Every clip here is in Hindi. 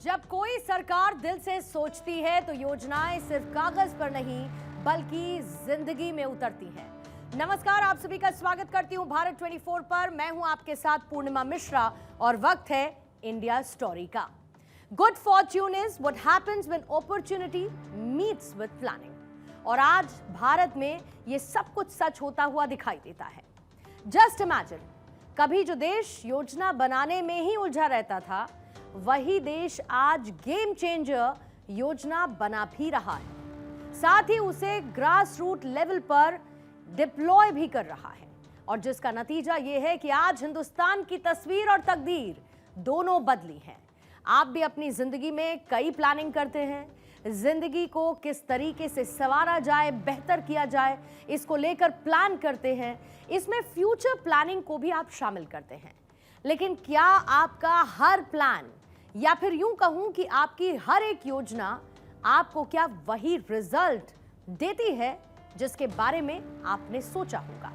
जब कोई सरकार दिल से सोचती है तो योजनाएं सिर्फ कागज पर नहीं बल्कि जिंदगी में उतरती हैं। नमस्कार, आप सभी का स्वागत करती हूं भारत 24 पर। मैं हूं आपके साथ पूर्णिमा मिश्रा और वक्त है इंडिया स्टोरी का। Good Fortune is what happens when opportunity meets with planning. और आज भारत में ये सब कुछ सच होता हुआ दिखाई देता है। जस्ट इमेजिन, कभी जो देश योजना बनाने में ही उलझा रहता था, वही देश आज गेम चेंजर योजना बना भी रहा है, साथ ही उसे ग्रास रूट लेवल पर डिप्लॉय भी कर रहा है। और जिसका नतीजा यह है कि आज हिंदुस्तान की तस्वीर और तकदीर दोनों बदली हैं। आप भी अपनी जिंदगी में कई प्लानिंग करते हैं, जिंदगी को किस तरीके से संवारा जाए, बेहतर किया जाए, इसको लेकर प्लान करते हैं। इसमें फ्यूचर प्लानिंग को भी आप शामिल करते हैं। लेकिन क्या आपका हर प्लान, या फिर यूं कहूं कि आपकी हर एक योजना आपको क्या वही रिजल्ट देती है जिसके बारे में आपने सोचा होगा?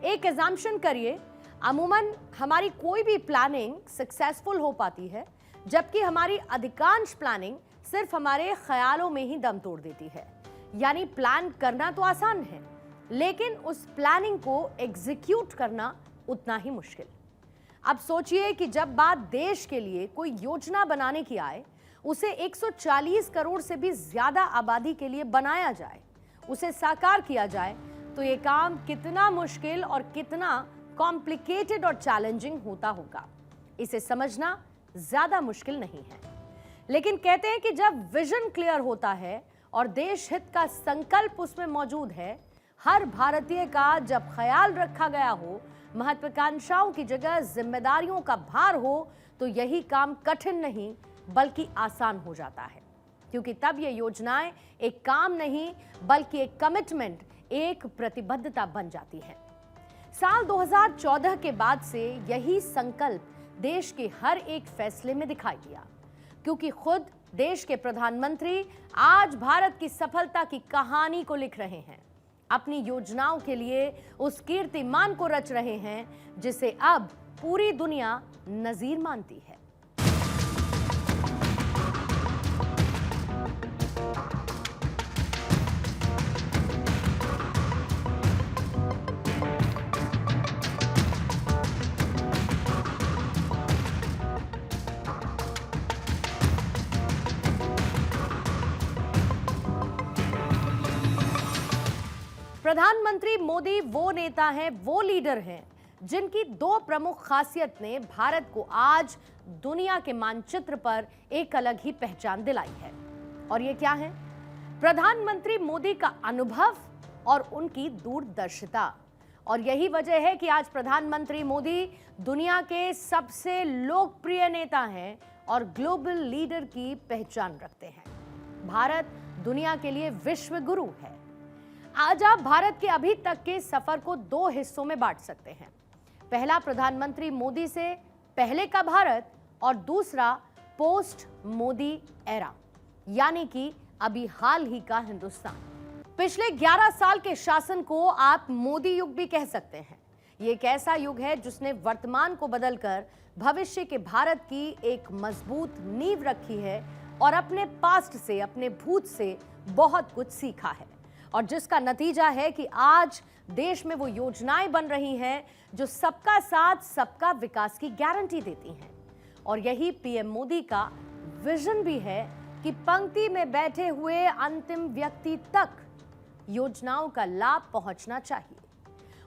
एक एग्जाम्पशन करिए, अमूमन हमारी कोई भी प्लानिंग सक्सेसफुल हो पाती है, जबकि हमारी अधिकांश प्लानिंग सिर्फ हमारे ख्यालों में ही दम तोड़ देती है। यानी प्लान करना तो आसान है, लेकिन उस प्लानिंग को एग्जीक्यूट करना उतना ही मुश्किल। अब सोचिए कि जब बात देश के लिए कोई योजना बनाने की आए, उसे 140 करोड़ से भी ज्यादा आबादी के लिए बनाया जाए, उसे साकार किया जाए, तो ये काम कितना मुश्किल और कितना कॉम्प्लिकेटेड और चैलेंजिंग होता होगा, इसे समझना ज्यादा मुश्किल नहीं है। लेकिन कहते हैं कि जब विजन क्लियर होता है और देश हित का संकल्प उसमें मौजूद है, हर भारतीय का जब ख्याल रखा गया हो, महत्वाकांक्षाओं की जगह जिम्मेदारियों का भार हो, तो यही काम कठिन नहीं बल्कि आसान हो जाता है। क्योंकि तब ये योजनाएं एक काम नहीं बल्कि एक कमिटमेंट, एक प्रतिबद्धता बन जाती है। साल 2014 के बाद से यही संकल्प देश के हर एक फैसले में दिखाई दिया, क्योंकि खुद देश के प्रधानमंत्री आज भारत की सफलता की कहानी को लिख रहे हैं, अपनी योजनाओं के लिए उस कीर्तिमान को रच रहे हैं जिसे अब पूरी दुनिया नजीर मानती है। प्रधानमंत्री मोदी वो नेता हैं, वो लीडर हैं जिनकी दो प्रमुख खासियत ने भारत को आज दुनिया के मानचित्र पर एक अलग ही पहचान दिलाई है। और ये क्या है? प्रधानमंत्री मोदी का अनुभव और उनकी दूरदर्शिता। और यही वजह है कि आज प्रधानमंत्री मोदी दुनिया के सबसे लोकप्रिय नेता हैं और ग्लोबल लीडर की पहचान रखते हैं। भारत दुनिया के लिए विश्व गुरु है। आज आप भारत के अभी तक के सफर को दो हिस्सों में बांट सकते हैं। पहला, प्रधानमंत्री मोदी से पहले का भारत, और दूसरा पोस्ट मोदी एरा, यानी कि अभी हाल ही का हिंदुस्तान। पिछले 11 साल के शासन को आप मोदी युग भी कह सकते हैं। ये एक ऐसा युग है जिसने वर्तमान को बदलकर भविष्य के भारत की एक मजबूत नींव रखी है और अपने पास्ट से, अपने भूत से बहुत कुछ सीखा है। और जिसका नतीजा है कि आज देश में वो योजनाएं बन रही हैं जो सबका साथ, सबका विकास की गारंटी देती हैं। और यही पीएम मोदी का विजन भी है कि पंक्ति में बैठे हुए अंतिम व्यक्ति तक योजनाओं का लाभ पहुंचना चाहिए।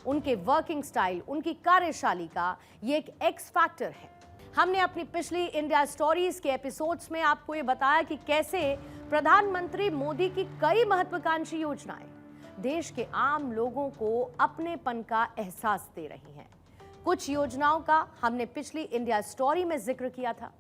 उनके वर्किंग स्टाइल, उनकी कार्यशैली का ये एक एक्स फैक्टर है। हमने अपनी पिछली इंडिया स्टोरीज के एपिसोड्स में आपको ये बताया कि कैसे प्रधानमंत्री मोदी की कई महत्वाकांक्षी योजनाएं देश के आम लोगों को अपनेपन का एहसास दे रही हैं। कुछ योजनाओं का हमने पिछली इंडिया स्टोरी में जिक्र किया था,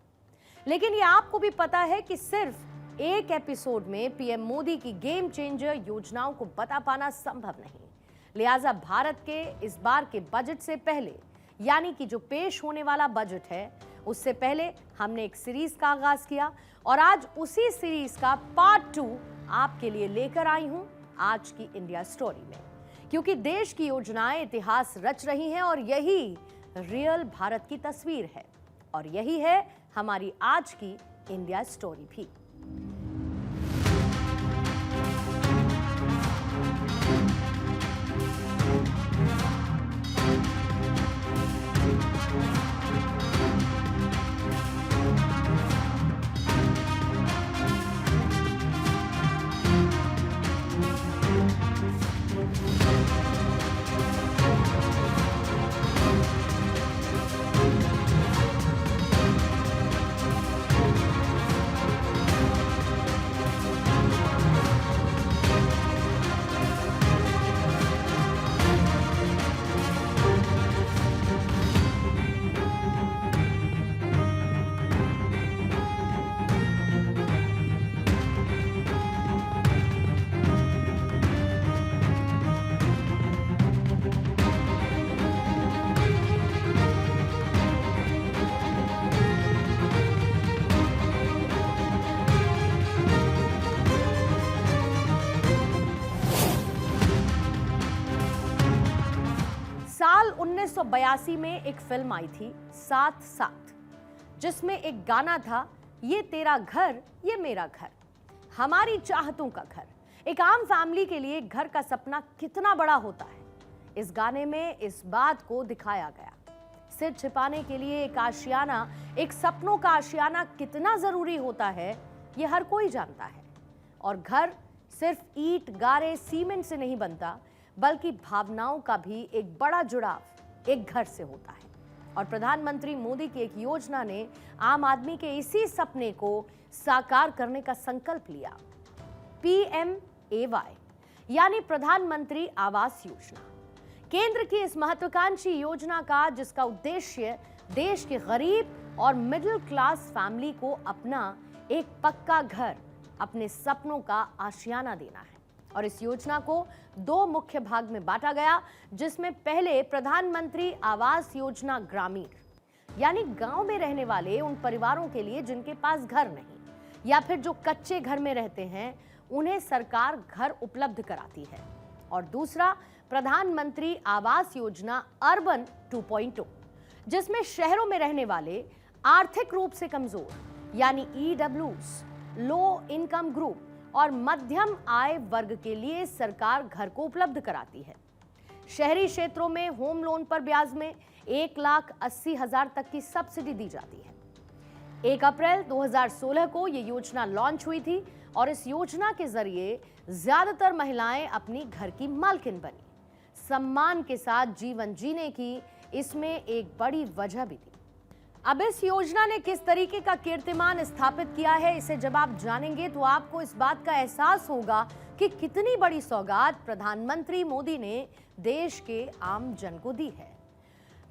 लेकिन ये आपको भी पता है कि सिर्फ एक एपिसोड में पीएम मोदी की गेम चेंजर योजनाओं को बता पाना संभव नहीं। लिहाजा भारत के इस बार के बजट से पहले, यानी कि जो पेश होने वाला बजट है, उससे पहले हमने एक सीरीज का आगाज किया और आज उसी सीरीज का पार्ट 2 आपके लिए लेकर आई हूं आज की इंडिया स्टोरी में। क्योंकि देश की योजनाएं इतिहास रच रही हैं और यही रियल भारत की तस्वीर है और यही है हमारी आज की इंडिया स्टोरी भी। साल 1982 में एक फिल्म आई थी साथ साथ, जिसमें एक गाना था, ये तेरा घर ये मेरा घर, हमारी चाहतों का घर। एक आम फैमिली के लिए घर का सपना कितना बड़ा होता है, इस गाने में इस बात को दिखाया गया। सिर छिपाने के लिए एक आशियाना, एक सपनों का आशियाना कितना जरूरी होता है, ये हर कोई जानता है। और घर सिर्फ ईंट, गारे, सीमेंट से नहीं बनता, बल्कि भावनाओं का भी एक बड़ा जुड़ाव एक घर से होता है। और प्रधानमंत्री मोदी की एक योजना ने आम आदमी के इसी सपने को साकार करने का संकल्प लिया। PMAY यानी प्रधानमंत्री आवास योजना, केंद्र की इस महत्वाकांक्षी योजना का जिसका उद्देश्य देश के गरीब और मिडिल क्लास फैमिली को अपना एक पक्का घर, अपने सपनों का आशियाना देना है। और इस योजना को दो मुख्य भाग में बांटा गया, जिसमें पहले प्रधानमंत्री आवास योजना ग्रामीण यानी गांव में रहने वाले उन परिवारों के लिए जिनके पास घर नहीं या फिर जो कच्चे घर में रहते हैं, उन्हें सरकार घर उपलब्ध कराती है। और दूसरा प्रधानमंत्री आवास योजना अर्बन 2.0, जिसमें शहरों में रहने वाले आर्थिक रूप से कमजोर यानी EWS, लो इनकम ग्रुप और मध्यम आय वर्ग के लिए सरकार घर को उपलब्ध कराती है। शहरी क्षेत्रों में होम लोन पर ब्याज में 1,80,000 तक की सब्सिडी दी जाती है। 1 अप्रैल 2016 को यह योजना लॉन्च हुई थी और इस योजना के जरिए ज्यादातर महिलाएं अपनी घर की मालकिन बनी। सम्मान के साथ जीवन जीने की इसमें एक बड़ी वजह भी थी। अब इस योजना ने किस तरीके का कीर्तिमान स्थापित किया है, इसे जब आप जानेंगे तो आपको इस बात का एहसास होगा कि कितनी बड़ी सौगात प्रधानमंत्री मोदी ने देश के आम जन को दी है।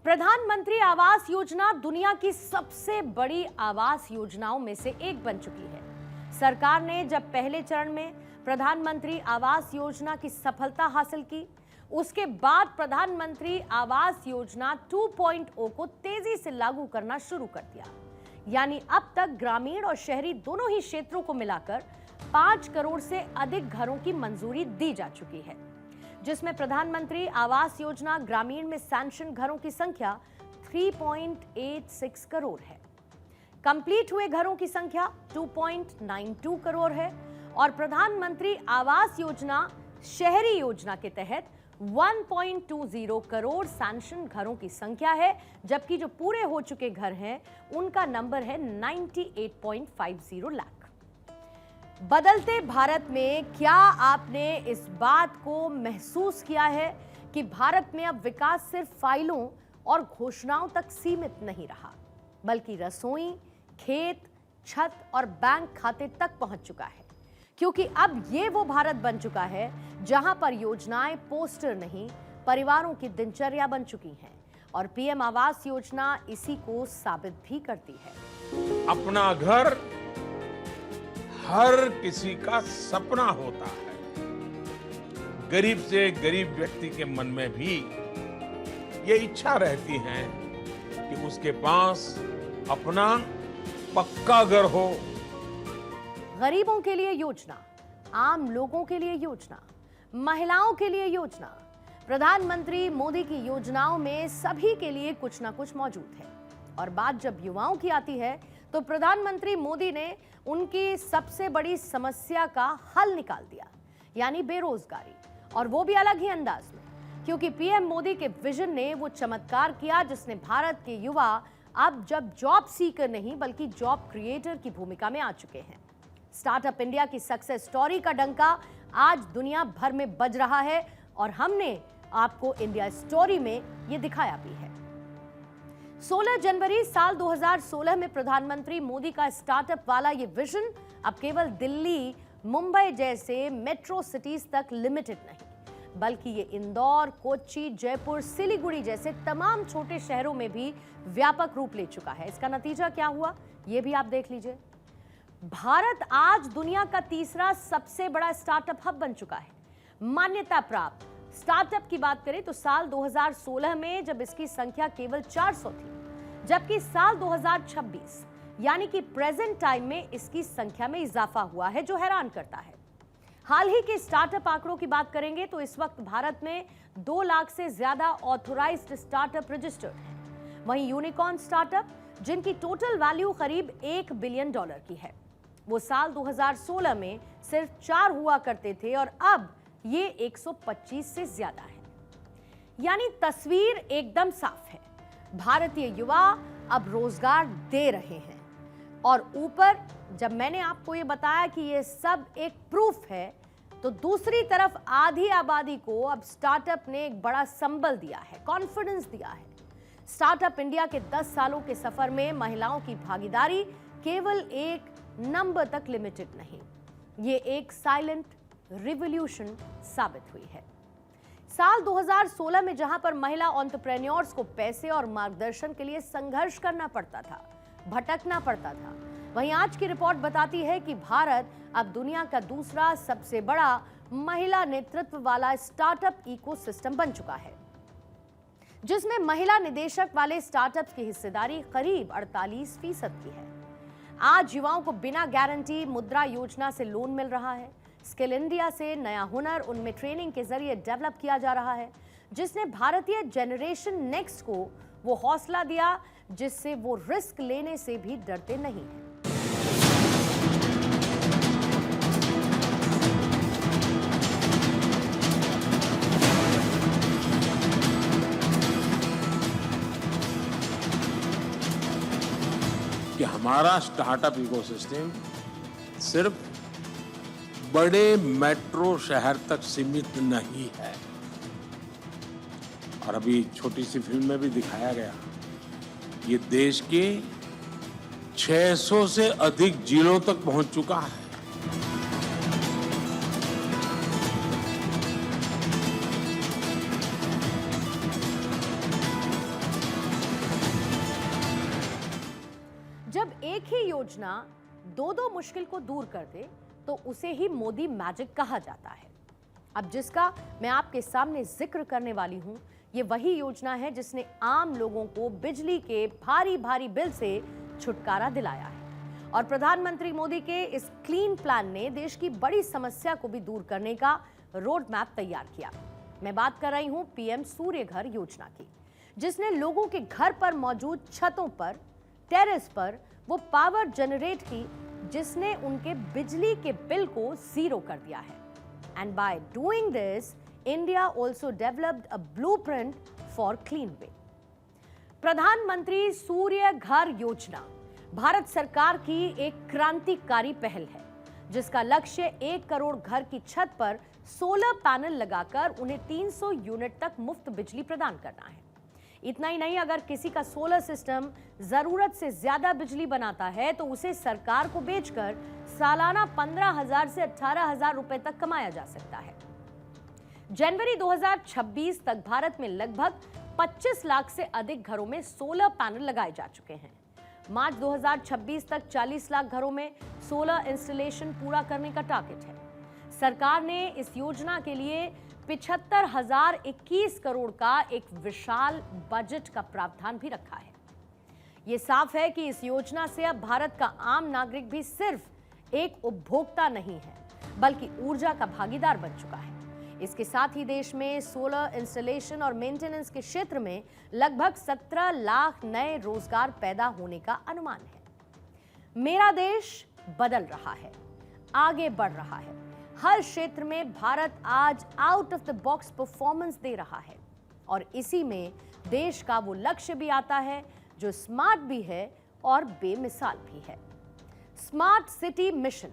प्रधानमंत्री आवास योजना दुनिया की सबसे बड़ी आवास योजनाओं में से एक बन चुकी है। सरकार ने जब पहले चरण में प्रधानमंत्री आवास योजना की सफलता हासिल की, उसके बाद प्रधानमंत्री आवास योजना 2.0 को तेजी से लागू करना शुरू कर दिया। यानी अब तक ग्रामीण और शहरी दोनों ही क्षेत्रों को मिलाकर 5 करोड़ से अधिक घरों की मंजूरी दी जा चुकी है, जिसमें प्रधानमंत्री आवास योजना ग्रामीण में सैंक्शन घरों की संख्या 3.86 करोड़ है। कंप्लीट हुए घरों की संख्या 2.92 करोड़ है। और प्रधानमंत्री आवास योजना शहरी योजना के तहत 1.20 करोड़ सैंक्शन घरों की संख्या है, जबकि जो पूरे हो चुके घर हैं उनका नंबर है 98.50 लाख। बदलते भारत में क्या आपने इस बात को महसूस किया है कि भारत में अब विकास सिर्फ फाइलों और घोषणाओं तक सीमित नहीं रहा, बल्कि रसोई, खेत, छत और बैंक खाते तक पहुंच चुका है। क्योंकि अब ये वो भारत बन चुका है जहां पर योजनाएं पोस्टर नहीं, परिवारों की दिनचर्या बन चुकी हैं। और पीएम आवास योजना इसी को साबित भी करती है। अपना घर हर किसी का सपना होता है। गरीब से गरीब व्यक्ति के मन में भी ये इच्छा रहती है कि उसके पास अपना पक्का घर हो। गरीबों के लिए योजना, आम लोगों के लिए योजना, महिलाओं के लिए योजना, प्रधानमंत्री मोदी की योजनाओं में सभी के लिए कुछ ना कुछ मौजूद है। और बात जब युवाओं की आती है तो प्रधानमंत्री मोदी ने उनकी सबसे बड़ी समस्या का हल निकाल दिया, यानी बेरोजगारी, और वो भी अलग ही अंदाज में, क्योंकि पीएम मोदी के विजन ने वो चमत्कार किया जिसने भारत के युवा अब जब जॉब सीकर नहीं बल्कि जॉब क्रिएटर की भूमिका में आ चुके हैं। स्टार्टअप इंडिया की सक्सेस स्टोरी का डंका आज दुनिया भर में बज रहा है और हमने आपको इंडिया स्टोरी में ये दिखाया भी है। 16 जनवरी साल 2016 में प्रधानमंत्री मोदी का स्टार्टअप वाला ये विजन अब केवल दिल्ली, मुंबई जैसे मेट्रो सिटीज तक लिमिटेड नहीं, बल्कि ये इंदौर, कोच्चि, जयपुर, सिलीगुड़ी जैसे तमाम छोटे शहरों में भी व्यापक रूप ले चुका है। इसका नतीजा क्या हुआ, ये भी आप देख लीजिए। भारत आज दुनिया का तीसरा सबसे बड़ा स्टार्टअप हब बन चुका है। मान्यता प्राप्त स्टार्टअप की बात करें तो साल 2016 में जब इसकी संख्या केवल 400 थी, जबकि साल 2026 यानी कि प्रेजेंट टाइम में इसकी संख्या में इजाफा हुआ है, जो हैरान करता है। हाल ही के स्टार्टअप आंकड़ों की बात करेंगे तो इस वक्त भारत में 2 लाख से ज्यादा ऑथोराइज्ड स्टार्टअप रजिस्टर्ड हैं। वहीं यूनिकॉर्न स्टार्टअप, जिनकी टोटल वैल्यू करीब $1 बिलियन की है, वो साल 2016 में सिर्फ 4 हुआ करते थे और अब ये 125 से ज्यादा है। यानी तस्वीर एकदम साफ है, भारतीय युवा अब रोजगार दे रहे हैं। और ऊपर जब मैंने आपको ये बताया कि ये सब एक प्रूफ है, तो दूसरी तरफ आधी आबादी को अब स्टार्टअप ने एक बड़ा संबल दिया है, कॉन्फिडेंस दिया है। स्टार्टअप इंडिया के 10 सालों के सफर में महिलाओं की भागीदारी केवल एक नंबर तक लिमिटेड नहीं, ये एक साइलेंट रिवॉल्यूशन साबित हुई है। साल 2016 में जहां पर महिला एंटरप्रेन्योर्स को पैसे और मार्गदर्शन के लिए संघर्ष करना पड़ता था, भटकना पड़ता था, वहीं आज की रिपोर्ट बताती है कि भारत अब दुनिया का दूसरा सबसे बड़ा महिला नेतृत्व वाला स्टार्टअप इकोसिस्टम बन चुका है, जिसमें महिला निदेशक वाले स्टार्टअप्स की हिस्सेदारी करीब 48% की है। आज युवाओं को बिना गारंटी मुद्रा योजना से लोन मिल रहा है। स्किल इंडिया से नया हुनर उनमें ट्रेनिंग के जरिए डेवलप किया जा रहा है, जिसने भारतीय जनरेशन नेक्स्ट को वो हौसला दिया जिससे वो रिस्क लेने से भी डरते नहीं हैं। कि हमारा स्टार्टअप इकोसिस्टम सिर्फ बड़े मेट्रो शहर तक सीमित नहीं है। और अभी छोटी सी फिल्म में भी दिखाया गया, ये देश के 600 से अधिक जिलों तक पहुंच चुका है। जब एक ही योजना दो मुश्किल को दूर कर दे तो उसे ही मोदी मैजिक कहा जाता है। अब जिसका मैं आपके सामने जिक्र करने वाली हूं, ये वही योजना है जिसने आम लोगों को बिजली के भारी भारी बिल से छुटकारा दिलाया है। और प्रधानमंत्री मोदी के इस क्लीन प्लान ने देश की बड़ी समस्या को भी दूर करने का रोड मैप तैयार किया। मैं बात कर रही हूं पीएम सूर्य घर योजना की, जिसने लोगों के घर पर मौजूद छतों पर, टेरेस पर वो पावर जनरेट की, जिसने उनके बिजली के बिल को जीरो कर दिया है। And by doing this, India also developed a blueprint for clean way. प्रधानमंत्री सूर्य घर योजना भारत सरकार की एक क्रांतिकारी पहल है, जिसका लक्ष्य 1 करोड़ घर की छत पर सोलर पैनल लगाकर उन्हें 300 यूनिट तक मुफ्त बिजली प्रदान करना है। इतना ही नहीं, अगर किसी का सोलर सिस्टम जरूरत से ज्यादा बिजली बनाता है तो उसे सरकार को बेचकर सालाना 15,000 से 18,000 रुपए तक कमाया जा सकता है। जनवरी 2026 तक भारत में लगभग 25 लाख से अधिक घरों में सोलर पैनल लगाए जा चुके हैं। मार्च 2026 तक 40 लाख घरों में सोलर इंस्टॉलेशन पूरा करने का टारगेट है। सरकार ने इस योजना के लिए 75,021 करोड़ का एक विशाल बजट का प्रावधान भी रखा है। ये साफ है कि इस योजना से अब भारत का आम नागरिक भी सिर्फ एक उपभोक्ता नहीं है, बल्कि ऊर्जा का भागीदार बन चुका है। इसके साथ ही देश में सोलर इंस्टॉलेशन और मेंटेनेंस के क्षेत्र में लगभग 17 लाख नए रोजगार पैदा होने का अनुमान है। मेरा देश बदल रहा है, आगे बढ़ रहा है। हर क्षेत्र में भारत आज out of the box performance दे रहा है और इसी में देश का वो लक्ष्य भी आता है जो स्मार्ट भी है और बेमिसाल भी है। स्मार्ट सिटी मिशन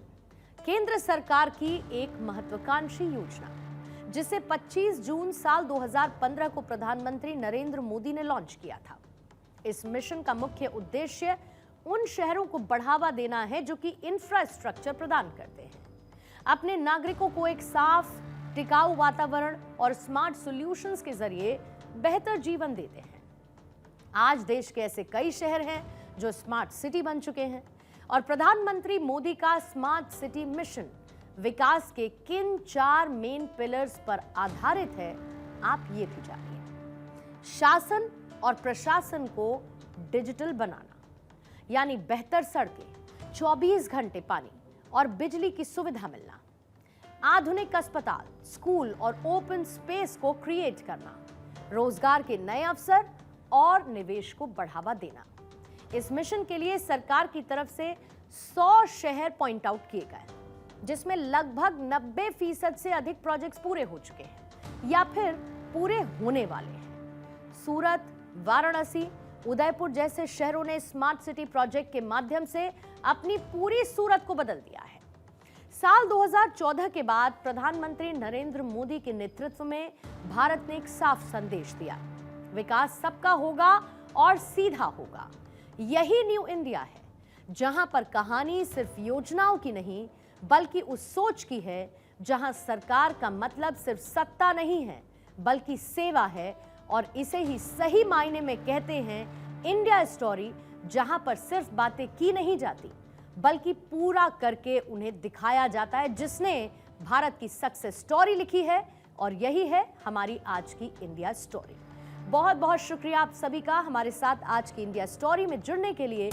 केंद्र सरकार की एक महत्वाकांक्षी योजना जिसे 25 जून साल 2015 को प्रधानमंत्री नरेंद्र मोदी ने लॉन्च किया था। इस मिशन का मुख्य उद्देश्य उन शहरों को बढ़ावा देना है जो कि इंफ्रास्ट्रक्चर प्रदान करते हैं, अपने नागरिकों को एक साफ, टिकाऊ वातावरण और स्मार्ट सॉल्यूशंस के जरिए बेहतर जीवन देते हैं। आज देश के ऐसे कई शहर हैं जो स्मार्ट सिटी बन चुके हैं और प्रधानमंत्री मोदी का स्मार्ट सिटी मिशन विकास के किन 4 मेन पिलर्स पर आधारित है, आप ये भी जानिए। शासन और प्रशासन को डिजिटल बनाना, यानी बेहतर सड़कें, 24 घंटे पानी और बिजली की सुविधा मिलना, आधुनिक अस्पताल, स्कूल और ओपन स्पेस को क्रिएट करना, रोजगार के नए अवसर और निवेश को बढ़ावा देना। इस मिशन के लिए सरकार की तरफ से 100 शहर पॉइंट आउट किए गए, जिसमें लगभग 90% से अधिक प्रोजेक्ट्स पूरे हो चुके हैं या फिर पूरे होने वाले हैं। सूरत, वाराणसी, उदयपुर जैसे शहरों ने स्मार्ट सिटी प्रोजेक्ट के माध्यम से अपनी पूरी सूरत को बदल दिया है। साल 2014 के बाद प्रधानमंत्री नरेंद्र मोदी के नेतृत्व में भारत ने एक साफ संदेश दिया, विकास सबका होगा और सीधा होगा। यही न्यू इंडिया है, जहां पर कहानी सिर्फ योजनाओं की नहीं बल्कि उस सोच की है जहां सरकार का मतलब सिर्फ सत्ता नहीं है बल्कि सेवा है, और इसे ही सही मायने में कहते हैं इंडिया स्टोरी, जहां पर सिर्फ बातें की नहीं जाती बल्कि पूरा करके उन्हें दिखाया जाता है, जिसने भारत की सक्सेस स्टोरी लिखी है और यही है हमारी आज की इंडिया स्टोरी। बहुत बहुत शुक्रिया आप सभी का हमारे साथ आज की इंडिया स्टोरी में जुड़ने के लिए।